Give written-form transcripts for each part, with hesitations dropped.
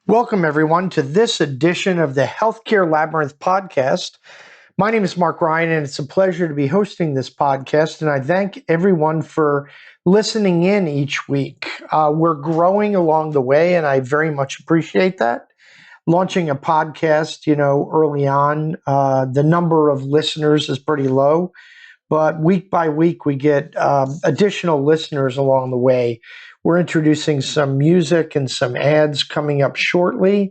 Welcome, everyone, to this edition of the Healthcare Labyrinth Podcast. My name is Marc Ryan, and it's a pleasure to be hosting this podcast, and I thank everyone for listening in each week. We're growing along the way, and I very much appreciate that. Launching a podcast, early on, the number of listeners is pretty low, but week by week, we get additional listeners along the way. We're introducing some music and some ads coming up shortly.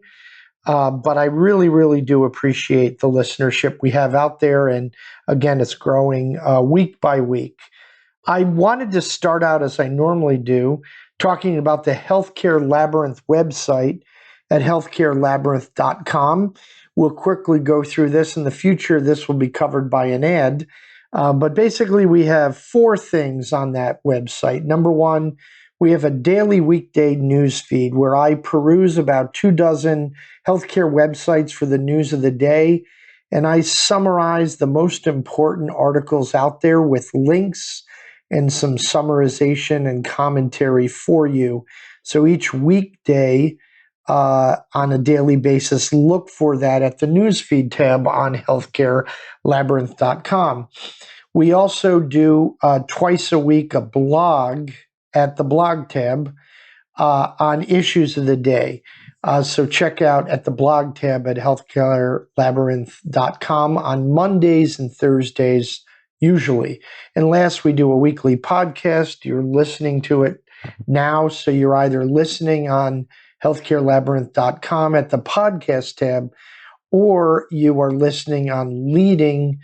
But I really, really do appreciate the listenership we have out there. And again, it's growing week by week. I wanted to start out, as I normally do, talking about the Healthcare Labyrinth website at healthcarelabyrinth.com. We'll quickly go through this. In the future, this will be covered by an ad. But basically, we have four things on that website. Number one, we have a daily weekday news feed where I peruse about 24 healthcare websites for the news of the day, and I summarize the most important articles out there with links and some summarization and commentary for you. So each weekday on a daily basis, look for that at the newsfeed tab on healthcarelabyrinth.com. We also do twice a week a blog at the blog tab on issues of the day. So check out at the blog tab at healthcarelabyrinth.com on Mondays and Thursdays, usually. And last, we do a weekly podcast. You're listening to it now, so you're either listening on healthcarelabyrinth.com at the podcast tab, or you are listening on leading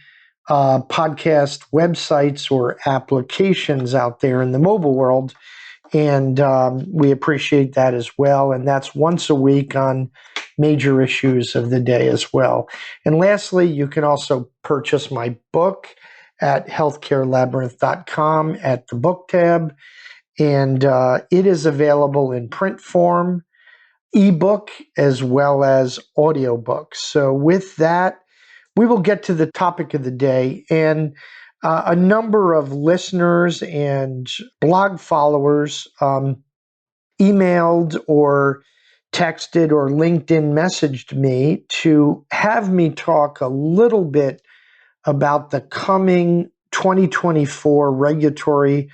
podcast websites or applications out there in the mobile world. And we appreciate that as well. And that's once a week on major issues of the day as well. And lastly, you can also purchase my book at healthcarelabyrinth.com at the book tab. And it is available in print form, ebook, as well as audiobook. So with that, we will get to the topic of the day. And a number of listeners and blog followers emailed or texted or LinkedIn messaged me to have me talk a little bit about the coming 2024 regulatory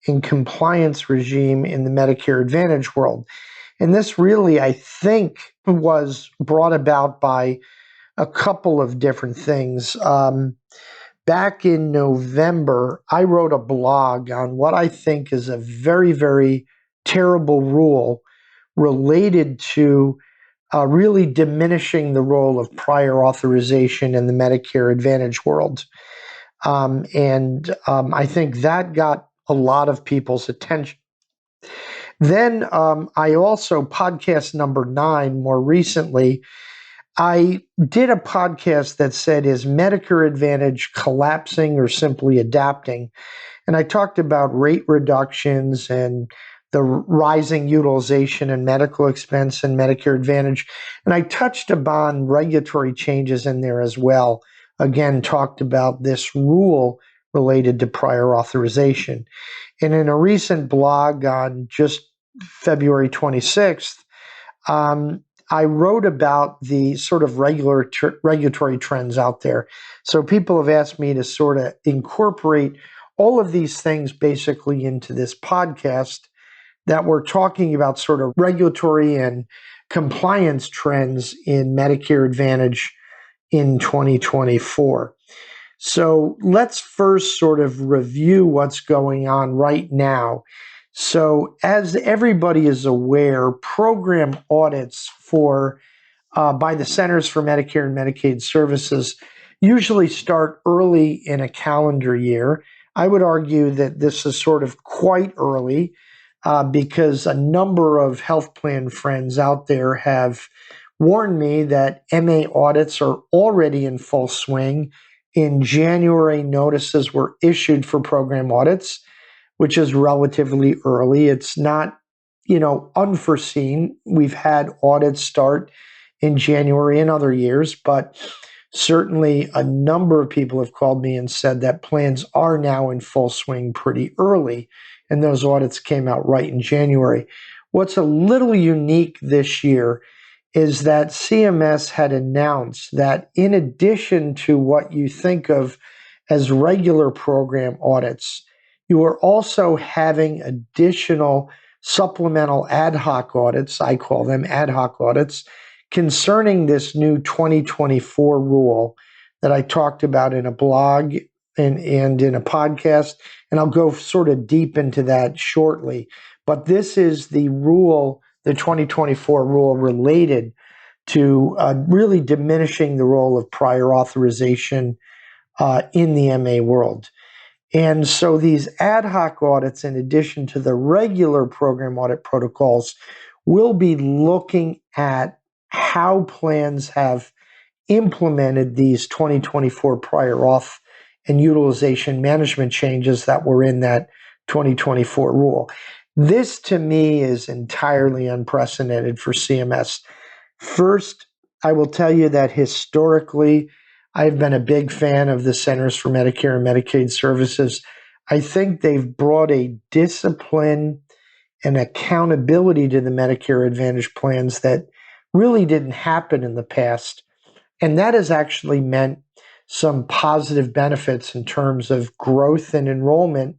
and compliance regime in the Medicare Advantage world. And this really, I think, was brought about by a couple of different things. Back in November, I wrote a blog on what I think is a very, very terrible rule related to really diminishing the role of prior authorization in the Medicare Advantage world. I think that got a lot of people's attention. Then I also, podcast number 9, more recently, I did a podcast that said, is Medicare Advantage collapsing or simply adapting? And I talked about rate reductions and the rising utilization and medical expense in Medicare Advantage. And I touched upon regulatory changes in there as well. Again, talked about this rule related to prior authorization. And in a recent blog on just February 26th, I wrote about the sort of regulatory trends out there. So people have asked me to sort of incorporate all of these things basically into this podcast that we're talking about, sort of regulatory and compliance trends in Medicare Advantage in 2024. So let's first sort of review what's going on right now. So as everybody is aware, program audits by the Centers for Medicare and Medicaid Services usually start early in a calendar year. I would argue that this is sort of quite early because a number of health plan friends out there have warned me that MA audits are already in full swing. In January, notices were issued for program audits, which is relatively early. It's not, unforeseen. We've had audits start in January in other years, but certainly a number of people have called me and said that plans are now in full swing pretty early, and those audits came out right in January. What's a little unique this year is that CMS had announced that in addition to what you think of as regular program audits, you are also having additional supplemental ad hoc audits, I call them ad hoc audits, concerning this new 2024 rule that I talked about in a blog and in a podcast. And I'll go sort of deep into that shortly. But this is the rule, the 2024 rule related to really diminishing the role of prior authorization in the MA world. And so these ad hoc audits, in addition to the regular program audit protocols, will be looking at how plans have implemented these 2024 prior auth and utilization management changes that were in that 2024 rule. This, to me, is entirely unprecedented for CMS. First, I will tell you that historically, I've been a big fan of the Centers for Medicare and Medicaid Services. I think they've brought a discipline and accountability to the Medicare Advantage plans that really didn't happen in the past. And that has actually meant some positive benefits in terms of growth and enrollment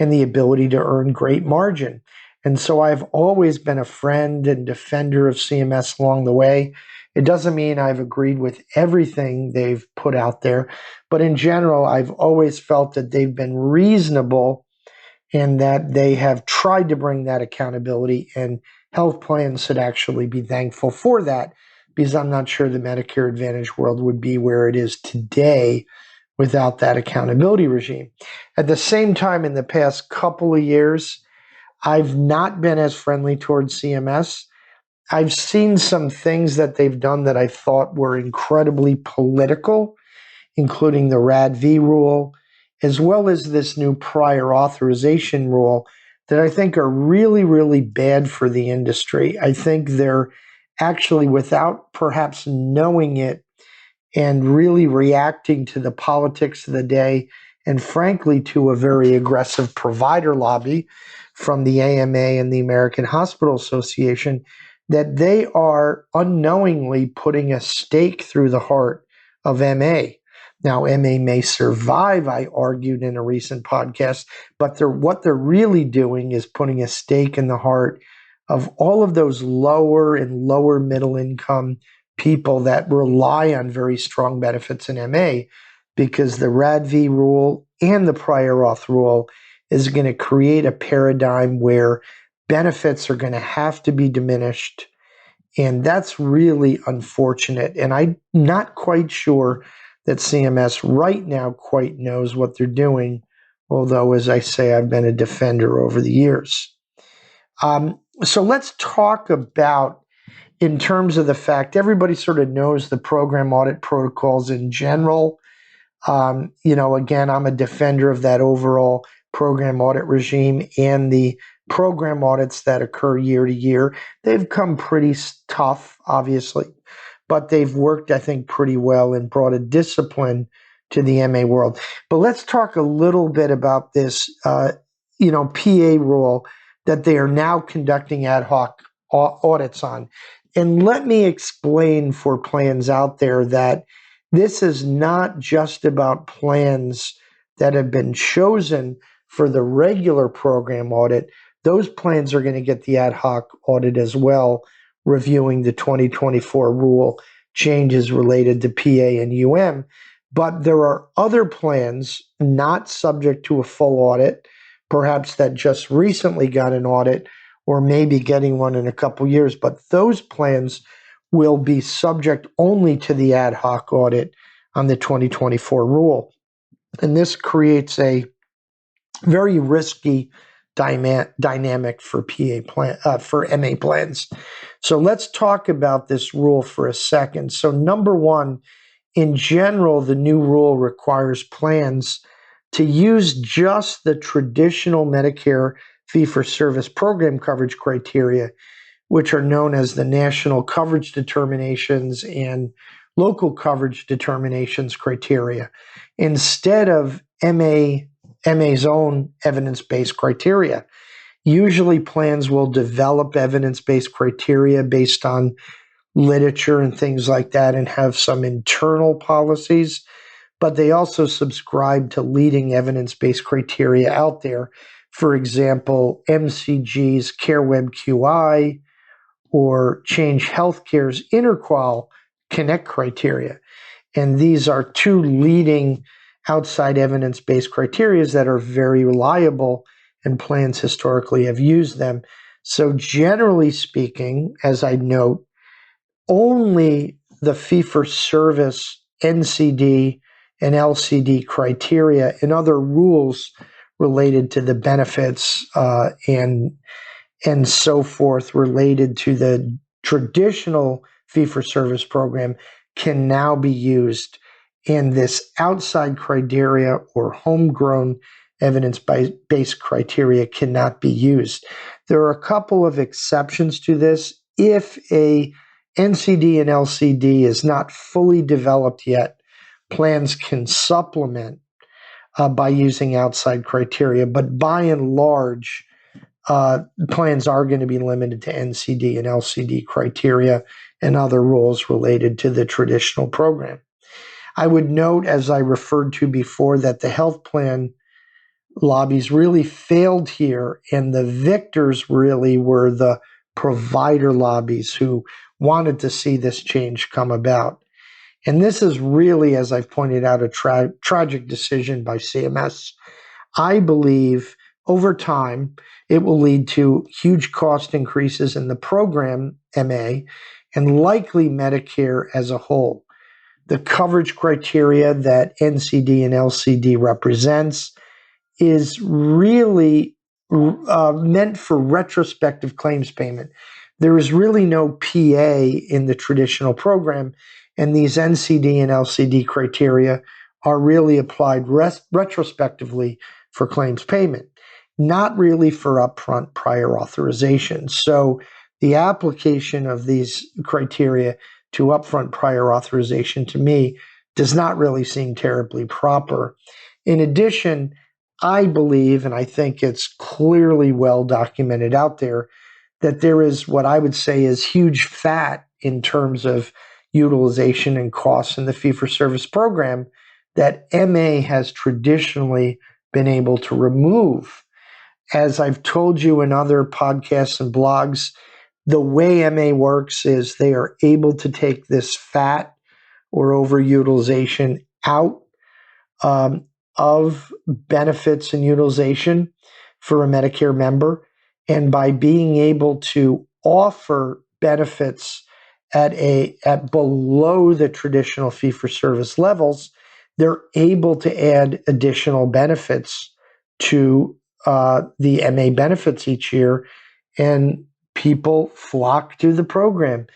and the ability to earn great margin. And so I've always been a friend and defender of CMS along the way. It doesn't mean I've agreed with everything they've put out there, but in general, I've always felt that they've been reasonable and that they have tried to bring that accountability, and health plans should actually be thankful for that, because I'm not sure the Medicare Advantage world would be where it is today without that accountability regime. At the same time, in the past couple of years, I've not been as friendly towards CMS. I've seen some things that they've done that I thought were incredibly political, including the RADV rule, as well as this new prior authorization rule that I think are really, really bad for the industry. I think they're actually, without perhaps knowing it and really reacting to the politics of the day, and frankly, to a very aggressive provider lobby from the AMA and the American Hospital Association, that they are unknowingly putting a stake through the heart of MA. Now, MA may survive, I argued in a recent podcast, but what they're really doing is putting a stake in the heart of all of those lower and lower middle income people that rely on very strong benefits in MA, because the RADV rule and the prior auth rule is going to create a paradigm where benefits are going to have to be diminished. And that's really unfortunate. And I'm not quite sure that CMS right now quite knows what they're doing, although, as I say, I've been a defender over the years. So let's talk about, in terms of the fact, everybody sort of knows the program audit protocols in general. Again, I'm a defender of that overall program audit regime and the program audits that occur year to year. They've come pretty tough, obviously, but they've worked, I think, pretty well and brought a discipline to the MA world. But let's talk a little bit about this, PA rule that they are now conducting ad hoc audits on. And let me explain for plans out there that this is not just about plans that have been chosen for the regular program audit. Those plans are going to get the ad hoc audit as well, reviewing the 2024 rule changes related to PA and UM. But there are other plans not subject to a full audit, perhaps that just recently got an audit or maybe getting one in a couple years. But those plans will be subject only to the ad hoc audit on the 2024 rule. And this creates a very risky dynamic for for MA plans. So let's talk about this rule for a second. So number one, in general, the new rule requires plans to use just the traditional Medicare fee-for-service program coverage criteria, which are known as the national coverage determinations and local coverage determinations criteria, instead of MA's own evidence-based criteria. Usually plans will develop evidence-based criteria based on literature and things like that and have some internal policies, but they also subscribe to leading evidence-based criteria out there. For example, MCG's CareWeb QI or Change Healthcare's InterQual Connect criteria. And these are two leading outside evidence-based criteria that are very reliable, and plans historically have used them. So generally speaking, as I note, only the fee-for-service NCD and LCD criteria and other rules related to the benefits and so forth related to the traditional fee-for-service program can now be used, and this outside criteria or homegrown evidence-based criteria cannot be used. There are a couple of exceptions to this. If a NCD and LCD is not fully developed yet, plans can supplement by using outside criteria, but by and large, plans are going to be limited to NCD and LCD criteria and other rules related to the traditional program. I would note, as I referred to before, that the health plan lobbies really failed here, and the victors really were the provider lobbies who wanted to see this change come about. And this is really, as I've pointed out, a tragic decision by CMS. I believe over time, it will lead to huge cost increases in the program, MA, and likely Medicare as a whole. The coverage criteria that NCD and LCD represents is really meant for retrospective claims payment. There is really no PA in the traditional program, and these NCD and LCD criteria are really applied retrospectively for claims payment, not really for upfront prior authorization. So the application of these criteria to upfront prior authorization to me does not really seem terribly proper. In addition, I believe, and I think it's clearly well documented out there, that there is what I would say is huge fat in terms of utilization and costs in the fee-for-service program that MA has traditionally been able to remove. As I've told you in other podcasts and blogs, the way MA works is they are able to take this fat or overutilization out of benefits and utilization for a Medicare member. And by being able to offer benefits at below the traditional fee-for-service levels, they're able to add additional benefits to the MA benefits each year, and people flock to the program.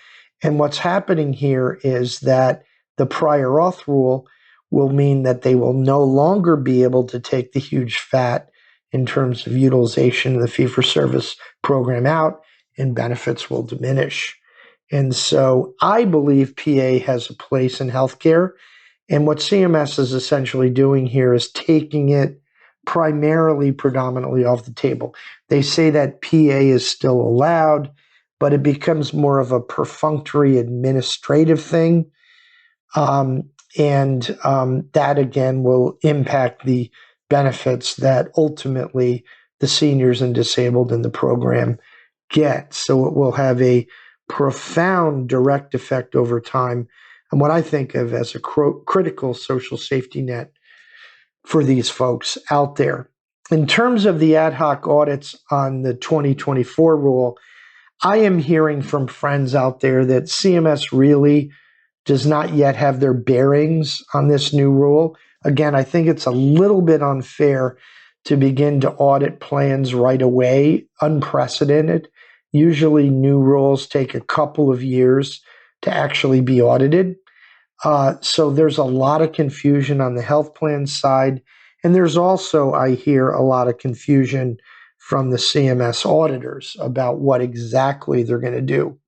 And what's happening here is that the prior auth rule will mean that they will no longer be able to take the huge fat in terms of utilization of the fee-for-service program out, and benefits will diminish. And so I believe PA has a place in healthcare. And what CMS is essentially doing here is taking it predominantly off the table. They say that PA is still allowed, but it becomes more of a perfunctory administrative thing. And that, again, will impact the benefits that ultimately the seniors and disabled in the program get. So it will have a profound direct effect over time on what I think of as a critical social safety net for these folks out there. In terms of the ad hoc audits on the 2024 rule, I am hearing from friends out there that CMS really does not yet have their bearings on this new rule. Again, I think it's a little bit unfair to begin to audit plans right away, unprecedented. Usually new rules take a couple of years to actually be audited. So there's a lot of confusion on the health plan side. And there's also, I hear, a lot of confusion from the CMS auditors about what exactly they're going to do.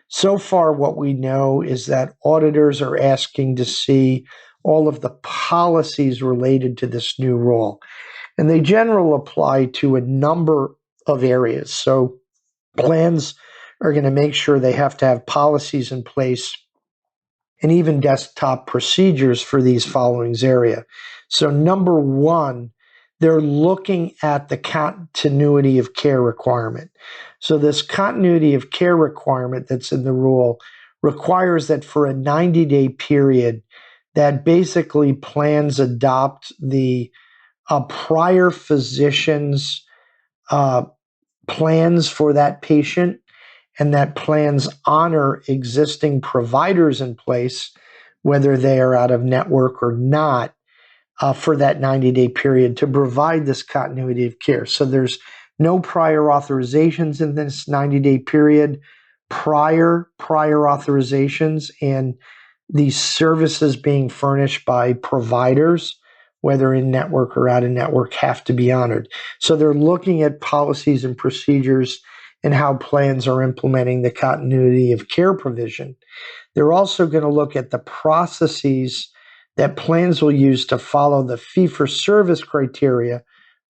So far, what we know is that auditors are asking to see all of the policies related to this new rule. And they generally apply to a number of areas. So plans are going to make sure they have to have policies in place and even desktop procedures for these following area. So number one, they're looking at the continuity of care requirement. So this continuity of care requirement that's in the rule requires that for a 90-day period, that basically plans adopt the prior physician's plans for that patient, and that plans honor existing providers in place, whether they are out of network or not, for that 90-day period to provide this continuity of care. So there's no prior authorizations in this 90-day period, prior authorizations, and these services being furnished by providers, whether in network or out of network, have to be honored. So they're looking at policies and procedures and how plans are implementing the continuity of care provision. They're also going to look at the processes that plans will use to follow the fee-for-service criteria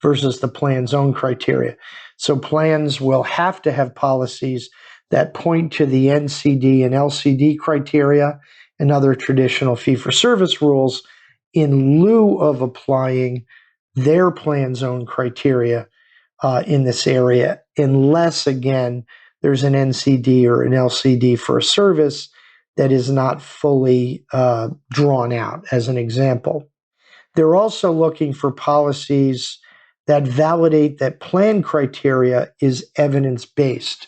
versus the plan's own criteria. So plans will have to have policies that point to the NCD and LCD criteria and other traditional fee-for-service rules in lieu of applying their plan's own criteria in this area, unless, again, there's an NCD or an LCD for a service that is not fully drawn out, as an example. They're also looking for policies that validate that plan criteria is evidence-based.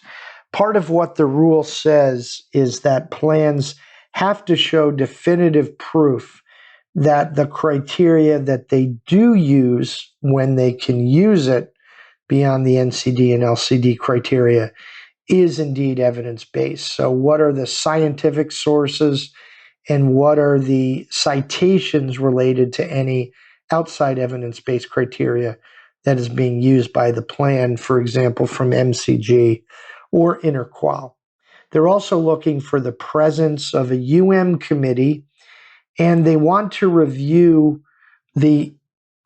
Part of what the rule says is that plans have to show definitive proof that the criteria that they do use, when they can use it beyond the NCD and LCD criteria, is indeed evidence-based. So what are the scientific sources and what are the citations related to any outside evidence-based criteria that is being used by the plan, for example, from MCG or Interqual? They're also looking for the presence of a committee, and they want to review the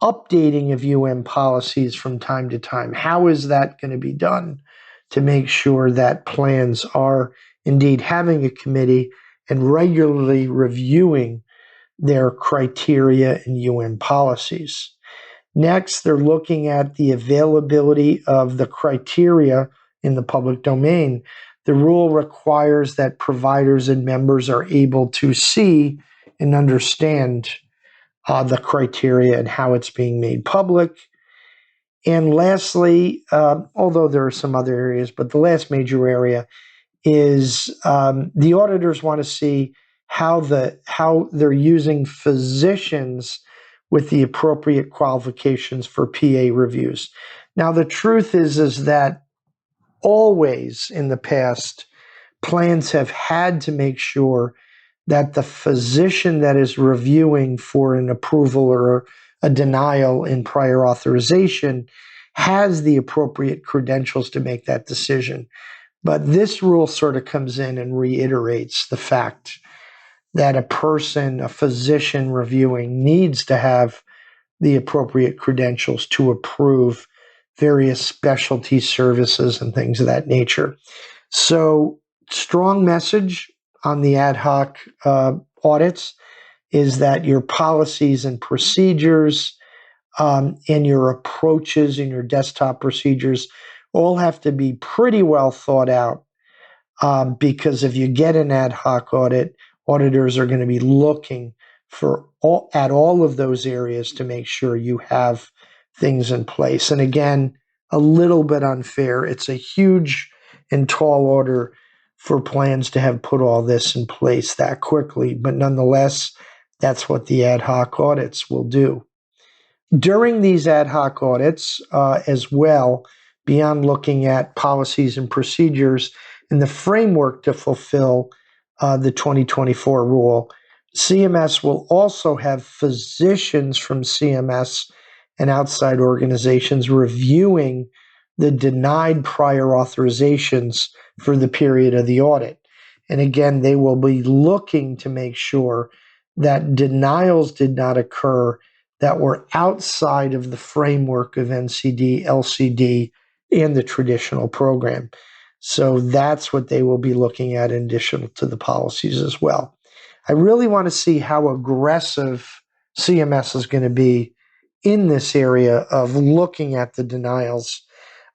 updating of policies from time to time. How is that going to be done to make sure that plans are indeed having a committee and regularly reviewing their criteria and policies? Next, they're looking at the availability of the criteria in the public domain. The rule requires that providers and members are able to see and understand the criteria and how it's being made public. And lastly, although there are some other areas, but the last major area is the auditors want to see how they're using physicians with the appropriate qualifications for PA reviews. Now, the truth is that always in the past, plans have had to make sure that the physician that is reviewing for an approval or a denial in prior authorization has the appropriate credentials to make that decision. But this rule sort of comes in and reiterates the fact that a physician reviewing, needs to have the appropriate credentials to approve various specialty services and things of that nature. So, strong message on the ad hoc audits is that your policies and procedures and your approaches and your desktop procedures all have to be pretty well thought out, because if you get an ad hoc audit, auditors are going to be looking at all of those areas to make sure you have things in place. And again, a little bit unfair. It's a huge and tall order for plans to have put all this in place that quickly, but nonetheless, that's what the ad hoc audits will do. During these ad hoc audits as well, beyond looking at policies and procedures and the framework to fulfill the 2024 rule, CMS will also have physicians from CMS and outside organizations reviewing the denied prior authorizations for the period of the audit. And again, they will be looking to make sure that denials did not occur that were outside of the framework of NCD, LCD, and the traditional program. So that's what they will be looking at in addition to the policies as well. I really want to see how aggressive CMS is going to be in this area of looking at the denials.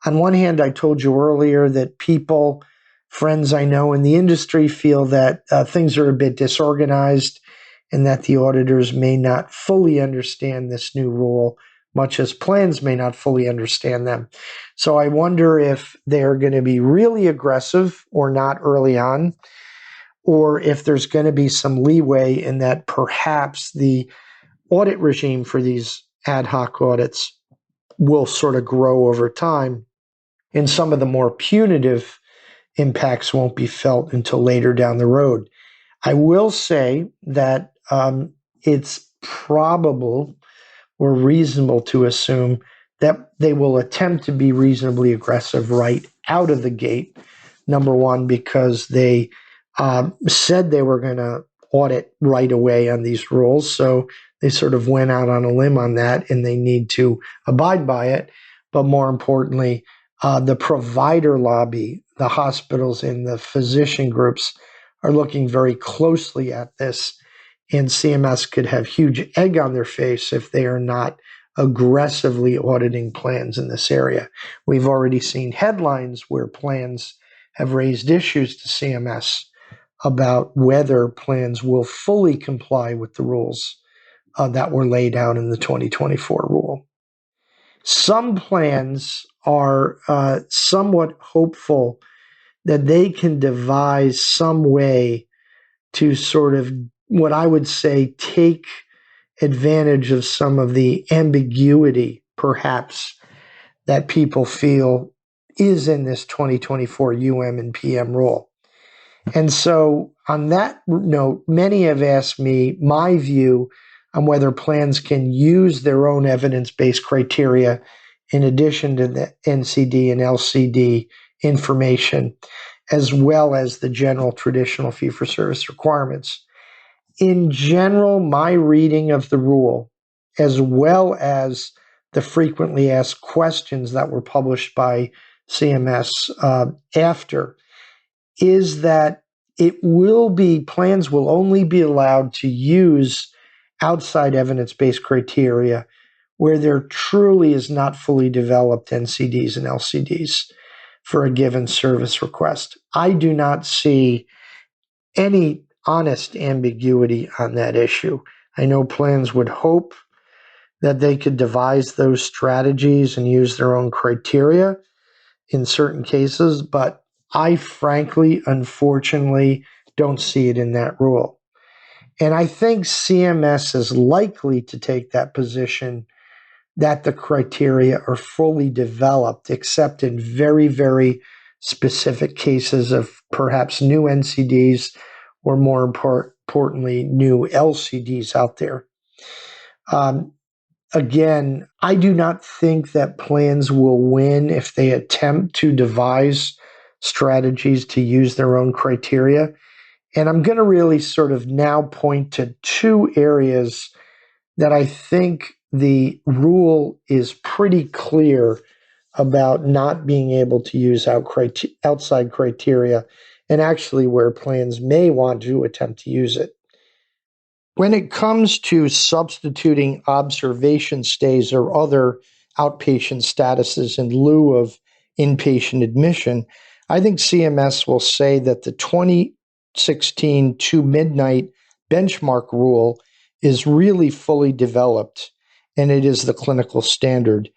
On one hand, I told you earlier that people, friends I know in the industry, feel that things are a bit disorganized and that the auditors may not fully understand this new rule, much as plans may not fully understand them. So I wonder if they're going to be really aggressive or not early on, or if there's going to be some leeway in that perhaps the audit regime for these ad hoc audits will sort of grow over time, and some of the more punitive impacts won't be felt until later down the road. I will say that it's probable or reasonable to assume that they will attempt to be reasonably aggressive right out of the gate. Number one, because they said they were going to audit right away on these rules. So they sort of went out on a limb on that, and they need to abide by it. But more importantly, the provider lobby, the hospitals and the physician groups are looking very closely at this, and CMS could have huge egg on their face if they are not aggressively auditing plans in this area. We've already seen headlines where plans have raised issues to CMS about whether plans will fully comply with the rules that were laid out in the 2024 rule. Some plans are somewhat hopeful that they can devise some way to sort of, what I would say, take advantage of some of the ambiguity, perhaps, that people feel is in this 2024 and PM rule. And so on that note, many have asked me my view on whether plans can use their own evidence-based criteria in addition to the NCD and LCD information, as well as the general traditional fee-for-service requirements. In general, my reading of the rule, as well as the frequently asked questions that were published by CMS after, is that plans will only be allowed to use outside evidence-based criteria where there truly is not fully developed NCDs and LCDs for a given service request. I do not see any honest ambiguity on that issue. I know plans would hope that they could devise those strategies and use their own criteria in certain cases, but I frankly, unfortunately, don't see it in that rule. And I think CMS is likely to take that position that the criteria are fully developed, except in very, very specific cases of perhaps new NCDs or, more importantly, new LCDs out there. Again, I do not think that plans will win if they attempt to devise strategies to use their own criteria. And I'm going to really sort of now point to two areas that I think the rule is pretty clear about not being able to use outside criteria, and actually where plans may want to attempt to use it. When it comes to substituting observation stays or other outpatient statuses in lieu of inpatient admission, I think CMS will say that the 2016 to midnight benchmark rule is really fully developed, and it is the clinical standard,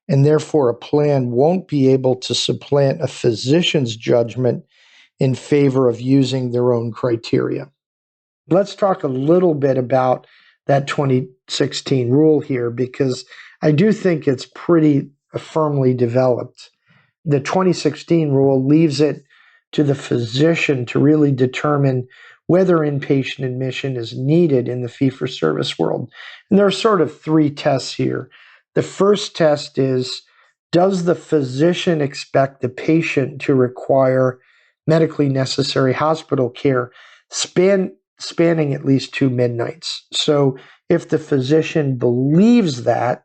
and therefore a plan won't be able to supplant a physician's judgment in favor of using their own criteria. Let's talk a little bit about that 2016 rule here, because I do think it's pretty firmly developed. The 2016 rule leaves it to the physician to really determine whether inpatient admission is needed in the fee-for-service world. And there are sort of three tests here. The first test is, does the physician expect the patient to require medically necessary hospital care spanning at least 2 midnights? So if the physician believes that,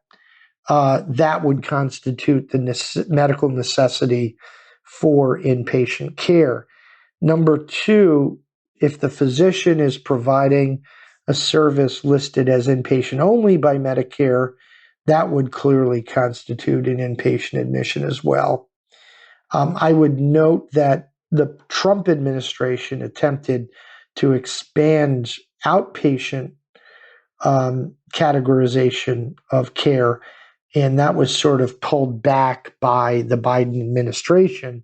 that would constitute the medical necessity for inpatient care. Number two, if the physician is providing a service listed as inpatient only by Medicare, that would clearly constitute an inpatient admission as well. I would note that the Trump administration attempted to expand outpatient categorization of care, and that was sort of pulled back by the Biden administration.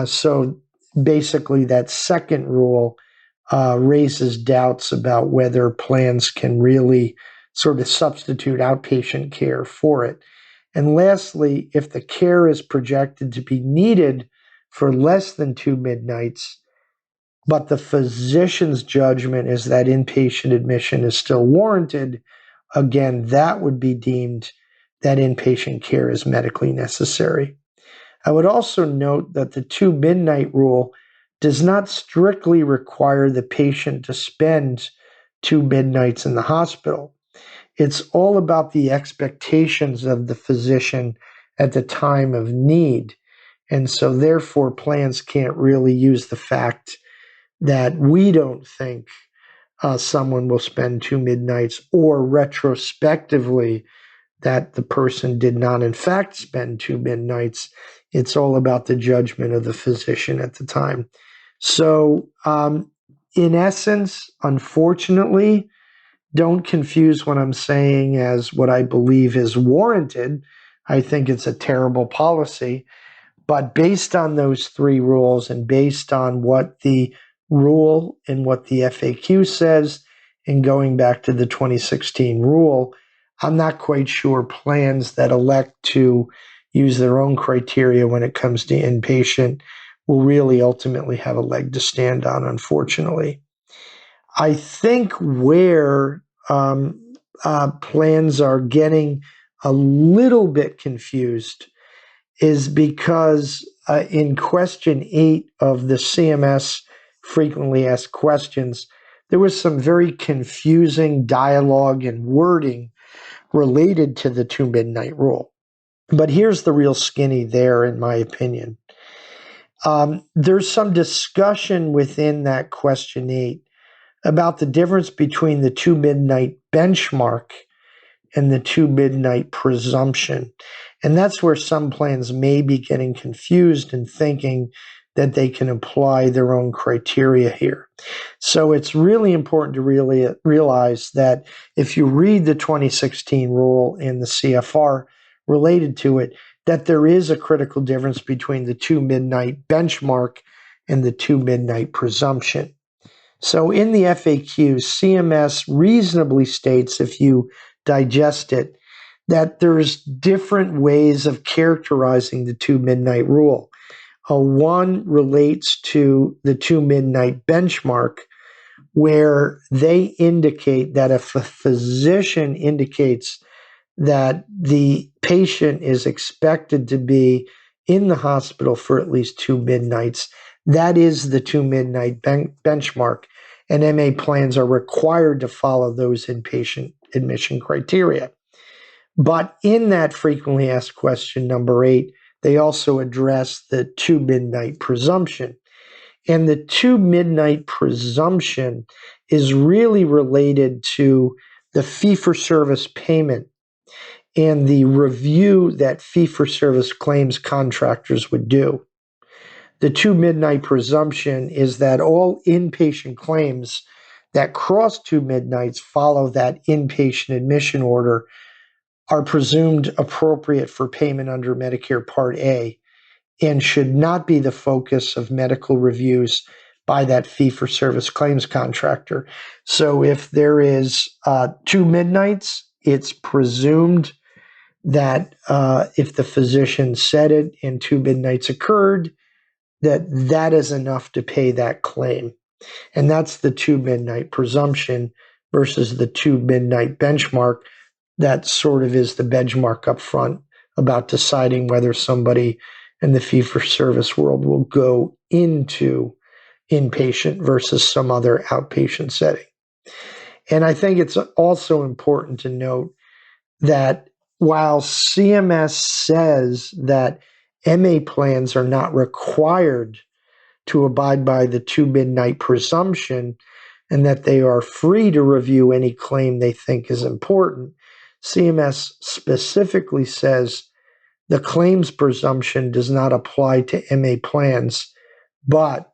So basically, that second rule raises doubts about whether plans can really sort of substitute outpatient care for it. And lastly, if the care is projected to be needed for less than 2 midnights, but the physician's judgment is that inpatient admission is still warranted, again, that would be deemed that inpatient care is medically necessary. I would also note that the 2 midnight rule does not strictly require the patient to spend 2 midnights in the hospital. It's all about the expectations of the physician at the time of need. And so therefore, plans can't really use the fact that we don't think someone will spend 2 midnights, or retrospectively that the person did not in fact spend 2 midnights. It's all about the judgment of the physician at the time. So in essence, unfortunately, don't confuse what I'm saying as what I believe is warranted. I think it's a terrible policy. But based on those 3 rules, and based on what the rule and what the FAQ says, and going back to the 2016 rule, I'm not quite sure plans that elect to use their own criteria when it comes to inpatient will really ultimately have a leg to stand on, unfortunately. I think where plans are getting a little bit confused is because in question 8 of the CMS frequently asked questions, there was some very confusing dialogue and wording related to the 2 midnight rule. But here's the real skinny there, in my opinion. There's some discussion within that question 8 about the difference between the 2 midnight benchmark and the 2 midnight presumption. And that's where some plans may be getting confused and thinking that they can apply their own criteria here. So it's really important to really realize that if you read the 2016 rule in the CFR related to it, that there is a critical difference between the 2 midnight benchmark and the 2 midnight presumption. So in the FAQ, CMS reasonably states, if you digest it, that there's different ways of characterizing the 2 midnight rule. One relates to the 2 midnight benchmark, where they indicate that if a physician indicates that the patient is expected to be in the hospital for at least 2 midnights, that is the 2 midnight benchmark, and MA plans are required to follow those inpatient admission criteria. But in that frequently asked question number 8, they also address the 2 midnight presumption. And the 2 midnight presumption is really related to the fee-for-service payment and the review that fee-for-service claims contractors would do. The 2 midnight presumption is that all inpatient claims that cross 2 midnights follow that inpatient admission order are presumed appropriate for payment under Medicare Part A and should not be the focus of medical reviews by that fee-for-service claims contractor. So if there is 2 midnights, it's presumed that if the physician said it and 2 midnights occurred, that is enough to pay that claim. And that's the 2 midnight presumption versus the 2 midnight benchmark. That sort of is the benchmark up front about deciding whether somebody in the fee-for-service world will go into inpatient versus some other outpatient setting. And I think it's also important to note that while CMS says that MA plans are not required to abide by the two-midnight presumption and that they are free to review any claim they think is important. CMS specifically says the claims presumption does not apply to MA plans, but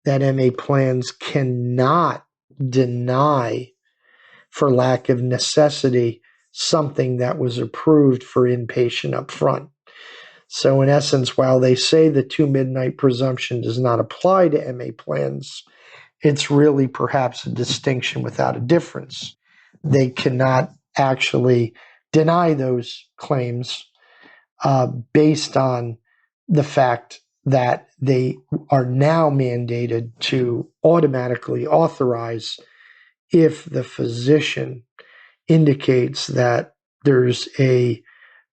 that MA plans cannot deny, for lack of necessity, something that was approved for inpatient upfront. So in essence, while they say the two-midnight presumption does not apply to MA plans, it's really perhaps a distinction without a difference. They cannot actually deny those claims based on the fact that they are now mandated to automatically authorize if the physician indicates that there's a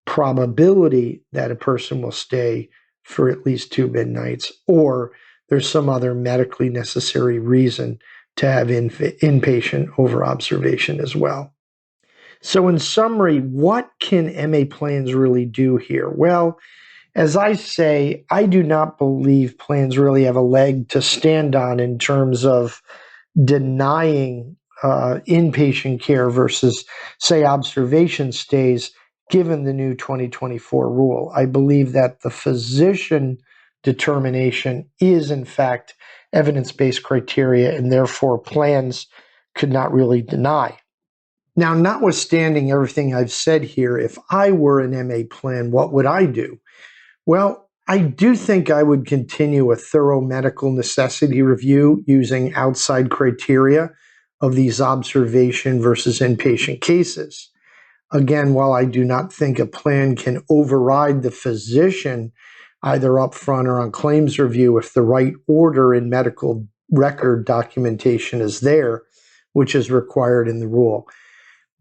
probability that a person will stay for at least two midnights, or there's some other medically necessary reason to have inpatient over observation as well. So in summary, what can MA plans really do here? Well, as I say, I do not believe plans really have a leg to stand on in terms of denying inpatient care versus, say, observation stays, given the new 2024 rule. I believe that the physician determination is, in fact, evidence-based criteria, and therefore plans could not really deny. Now, notwithstanding everything I've said here, if I were an MA plan, what would I do? Well, I do think I would continue a thorough medical necessity review using outside criteria of these observation versus inpatient cases. Again, while I do not think a plan can override the physician either upfront or on claims review if the right order in medical record documentation is there, which is required in the rule.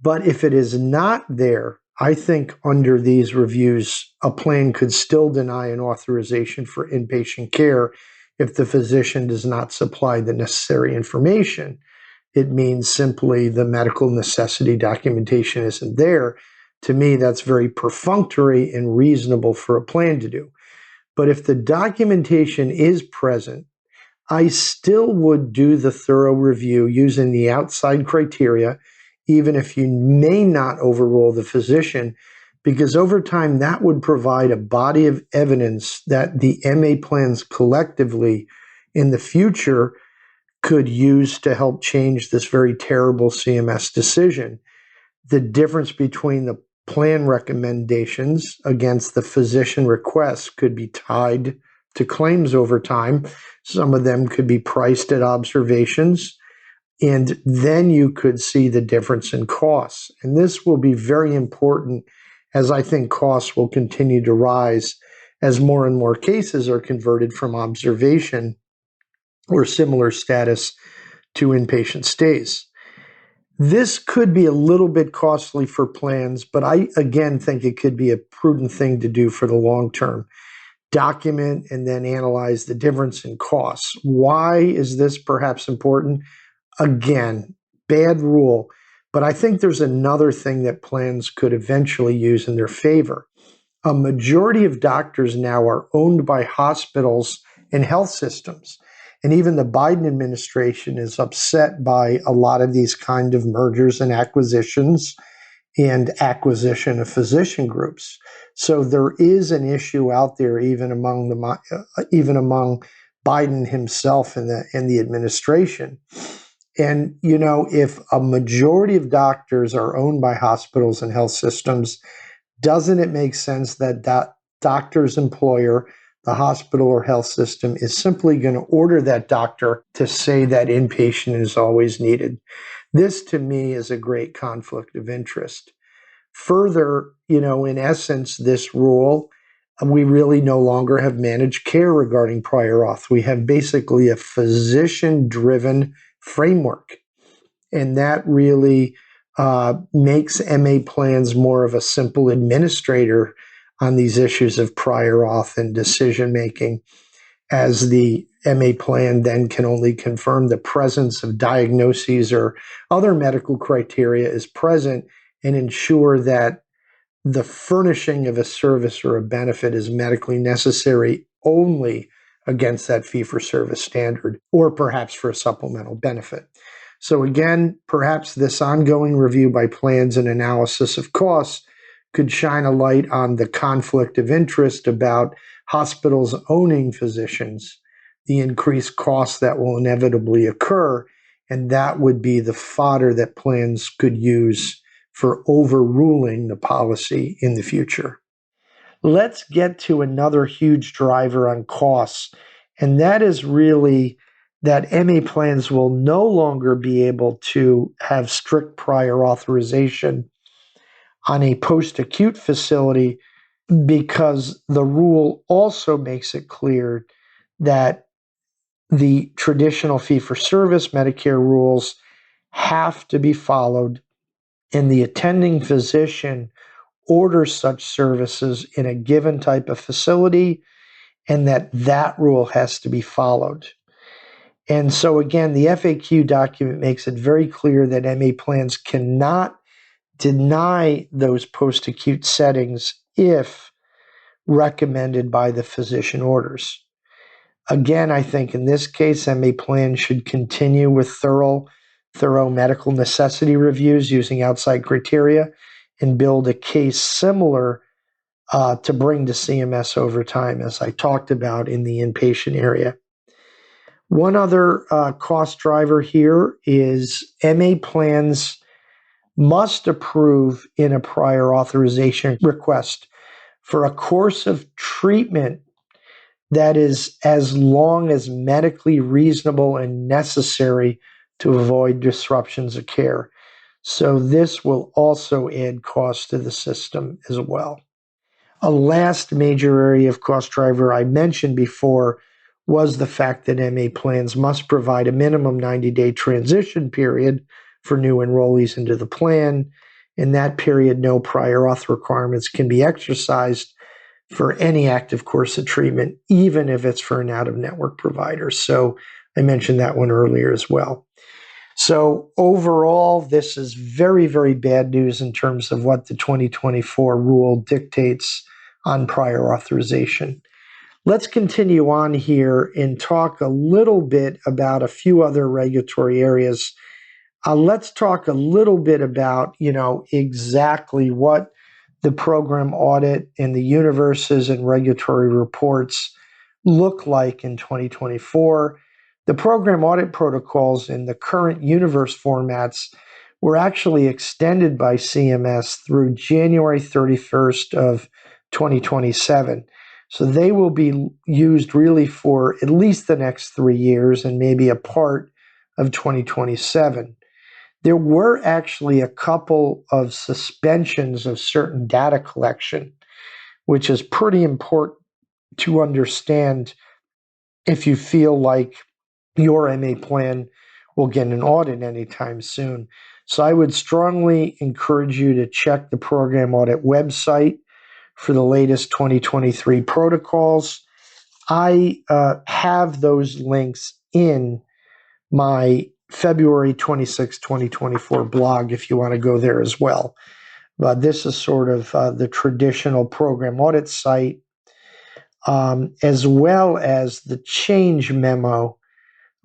But if it is not there, I think under these reviews, a plan could still deny an authorization for inpatient care if the physician does not supply the necessary information. It means simply the medical necessity documentation isn't there. To me, that's very perfunctory and reasonable for a plan to do. But if the documentation is present, I still would do the thorough review using the outside criteria, even if you may not overrule the physician, because over time that would provide a body of evidence that the MA plans collectively in the future could use to help change this very terrible CMS decision. The difference between the plan recommendations against the physician requests could be tied to claims over time. Some of them could be priced at observations, and then you could see the difference in costs. And this will be very important, as I think costs will continue to rise as more and more cases are converted from observation or similar status to inpatient stays. This could be a little bit costly for plans, but I, again, think it could be a prudent thing to do for the long term. Document and then analyze the difference in costs. Why is this perhaps important? Again, bad rule, but I think there's another thing that plans could eventually use in their favor. A majority of doctors now are owned by hospitals and health systems. And even the Biden administration is upset by a lot of these kind of mergers and acquisitions and acquisition of physician groups. So there is an issue out there, even among Biden himself and the administration. And, you know, if a majority of doctors are owned by hospitals and health systems, doesn't it make sense that that doctor's employer, the hospital or health system, is simply going to order that doctor to say that inpatient is always needed? This, to me, is a great conflict of interest. Further, you know, in essence, this rule, we really no longer have managed care regarding prior auth. We have basically a physician-driven framework, and that really makes MA plans more of a simple administrator on these issues of prior auth and decision making, as the MA plan then can only confirm the presence of diagnoses or other medical criteria is present and ensure that the furnishing of a service or a benefit is medically necessary only against that fee-for-service standard, or perhaps for a supplemental benefit. So again, perhaps this ongoing review by plans and analysis of costs could shine a light on the conflict of interest about hospitals owning physicians, the increased costs that will inevitably occur, and that would be the fodder that plans could use for overruling the policy in the future. Let's get to another huge driver on costs, and that is really that MA plans will no longer be able to have strict prior authorization on a post-acute facility, because the rule also makes it clear that the traditional fee-for-service Medicare rules have to be followed, and the attending physician orders such services in a given type of facility, and that rule has to be followed. And so again, the FAQ document makes it very clear that MA plans cannot deny those post-acute settings if recommended by the physician orders. Again, I think in this case, MA plans should continue with thorough medical necessity reviews using outside criteria and build a case similar to bring to CMS over time, as I talked about in the inpatient area. One other cost driver here is MA plans must approve in a prior authorization request for a course of treatment that is as long as medically reasonable and necessary to avoid disruptions of care. So this will also add cost to the system as well. A last major area of cost driver I mentioned before was the fact that MA plans must provide a minimum 90-day transition period for new enrollees into the plan. In that period, no prior auth requirements can be exercised for any active course of treatment, even if it's for an out-of-network provider. So I mentioned that one earlier as well. So overall, this is very, very bad news in terms of what the 2024 rule dictates on prior authorization. Let's continue on here and talk a little bit about a few other regulatory areas. Let's talk a little bit about, exactly what the program audit and the universes and regulatory reports look like in 2024. The program audit protocols in the current universe formats were actually extended by CMS through January 31st of 2027. So they will be used really for at least the next 3 years and maybe a part of 2027. There were actually a couple of suspensions of certain data collection, which is pretty important to understand if you feel like your MA plan will get an audit anytime soon. So I would strongly encourage you to check the program audit website for the latest 2023 protocols. I have those links in my February 26, 2024 blog if you want to go there as well. But this is sort of the traditional program audit site, as well as the change memo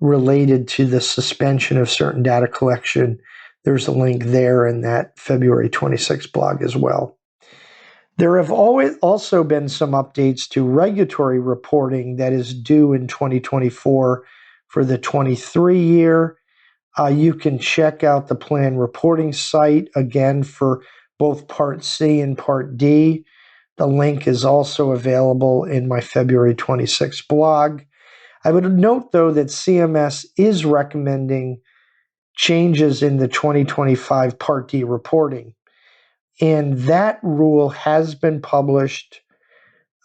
related to the suspension of certain data collection. There's a link there in that February 26 blog as well. There have also been some updates to regulatory reporting that is due in 2024 for the 23 year. You can check out the plan reporting site again for both Part C and Part D. The link is also available in my February 26 blog. I would note, though, that CMS is recommending changes in the 2025 Part D reporting, and that rule has been published.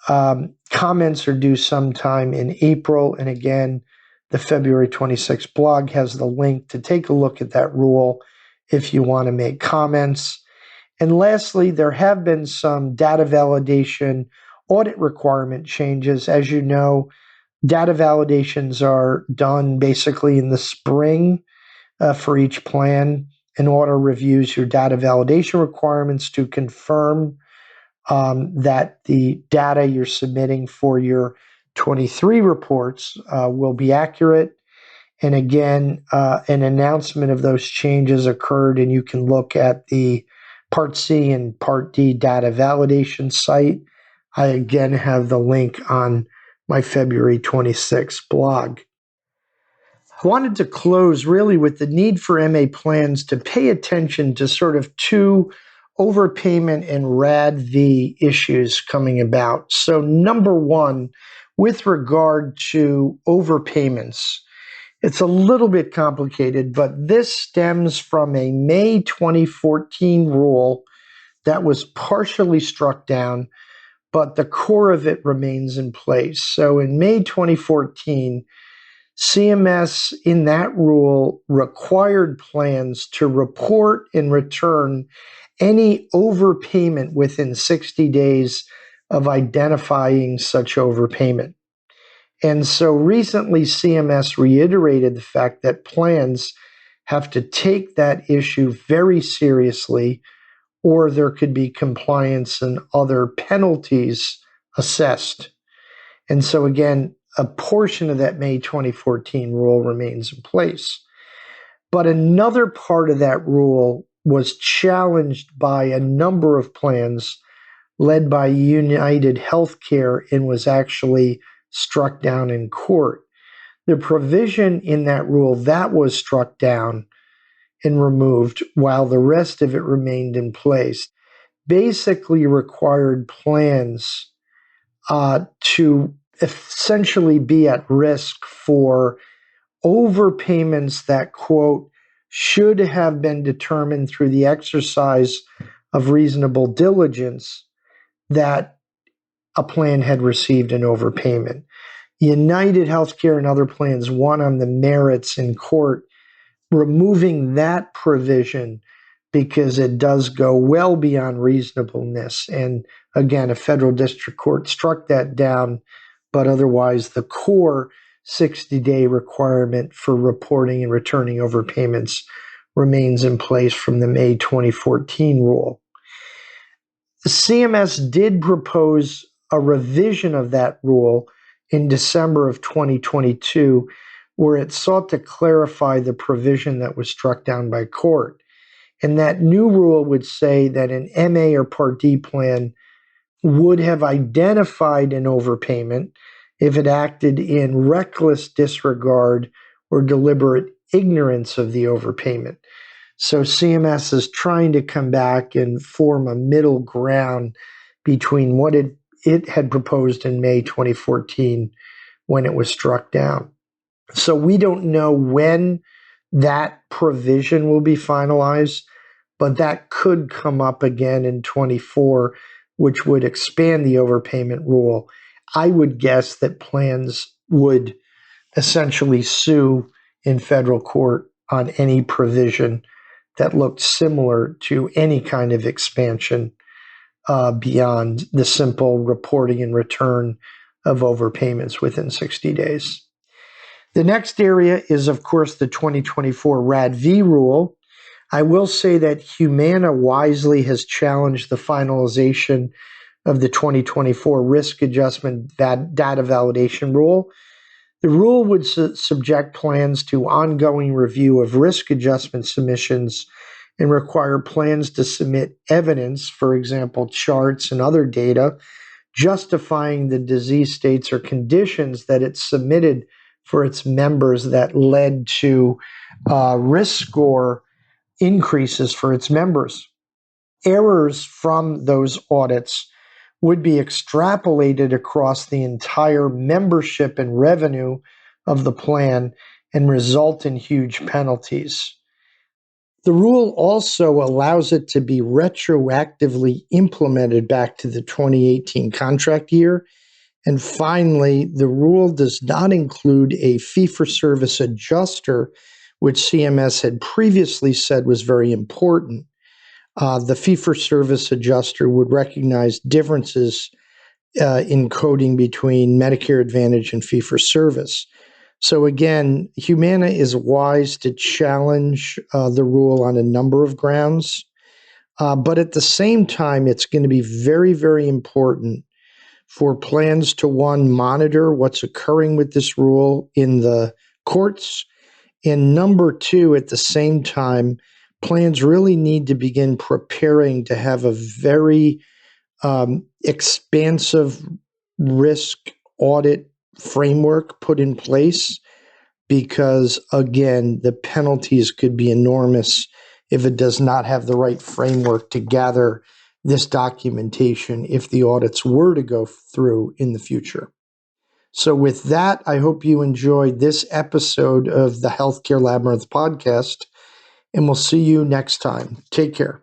Comments are due sometime in April, and again, the February 26 blog has the link to take a look at that rule if you want to make comments. And lastly, there have been some data validation audit requirement changes. As you know, data validations are done basically in the spring for each plan. An audit reviews your data validation requirements to confirm that the data you're submitting for your 23 reports will be accurate. And again, an announcement of those changes occurred, and you can look at the Part C and Part D data validation site. I again have the link on my February 26th blog. I wanted to close really with the need for MA plans to pay attention to sort of two overpayment and RADV issues coming about. So number one, with regard to overpayments, it's a little bit complicated, but this stems from a May 2014 rule that was partially struck down, but the core of it remains in place. So in May 2014, CMS in that rule required plans to report and return any overpayment within 60 days of identifying such overpayment. And so recently, CMS reiterated the fact that plans have to take that issue very seriously, or there could be compliance and other penalties assessed. And so again, a portion of that May 2014 rule remains in place. But another part of that rule was challenged by a number of plans led by United Healthcare and was actually struck down in court. The provision in that rule that was struck down and removed, while the rest of it remained in place, basically required plans to essentially be at risk for overpayments that, quote, should have been determined through the exercise of reasonable diligence that a plan had received an overpayment. United Healthcare and other plans won on the merits in court, removing that provision because it does go well beyond reasonableness. And again, a federal district court struck that down, but otherwise the core 60-day requirement for reporting and returning overpayments remains in place from the May 2014 rule. CMS did propose a revision of that rule in December of 2022, where it sought to clarify the provision that was struck down by court. And that new rule would say that an MA or Part D plan would have identified an overpayment if it acted in reckless disregard or deliberate ignorance of the overpayment. So CMS is trying to come back and form a middle ground between what it had proposed in May 2014 when it was struck down. So we don't know when that provision will be finalized, but that could come up again in 24, which would expand the overpayment rule. I would guess that plans would essentially sue in federal court on any provision that looked similar to any kind of expansion beyond the simple reporting and return of overpayments within 60 days. The next area is, of course, the 2024 RADV rule. I will say that Humana wisely has challenged the finalization of the 2024 risk adjustment data validation rule. The rule would subject plans to ongoing review of risk adjustment submissions and require plans to submit evidence, for example, charts and other data, justifying the disease states or conditions that it submitted for its members that led to risk score increases for its members. Errors from those audits would be extrapolated across the entire membership and revenue of the plan and result in huge penalties. The rule also allows it to be retroactively implemented back to the 2018 contract year. And finally, the rule does not include a fee-for-service adjuster, which CMS had previously said was very important. The fee-for-service adjuster would recognize differences in coding between Medicare Advantage and fee-for-service. So again, Humana is wise to challenge the rule on a number of grounds. But at the same time, it's going to be very, very important for plans to, one, monitor what's occurring with this rule in the courts. And number two, at the same time, plans really need to begin preparing to have a very expansive risk audit framework put in place, because, again, the penalties could be enormous if it does not have the right framework to gather this documentation if the audits were to go through in the future. So with that, I hope you enjoyed this episode of the Healthcare Labyrinth podcast, and we'll see you next time. Take care.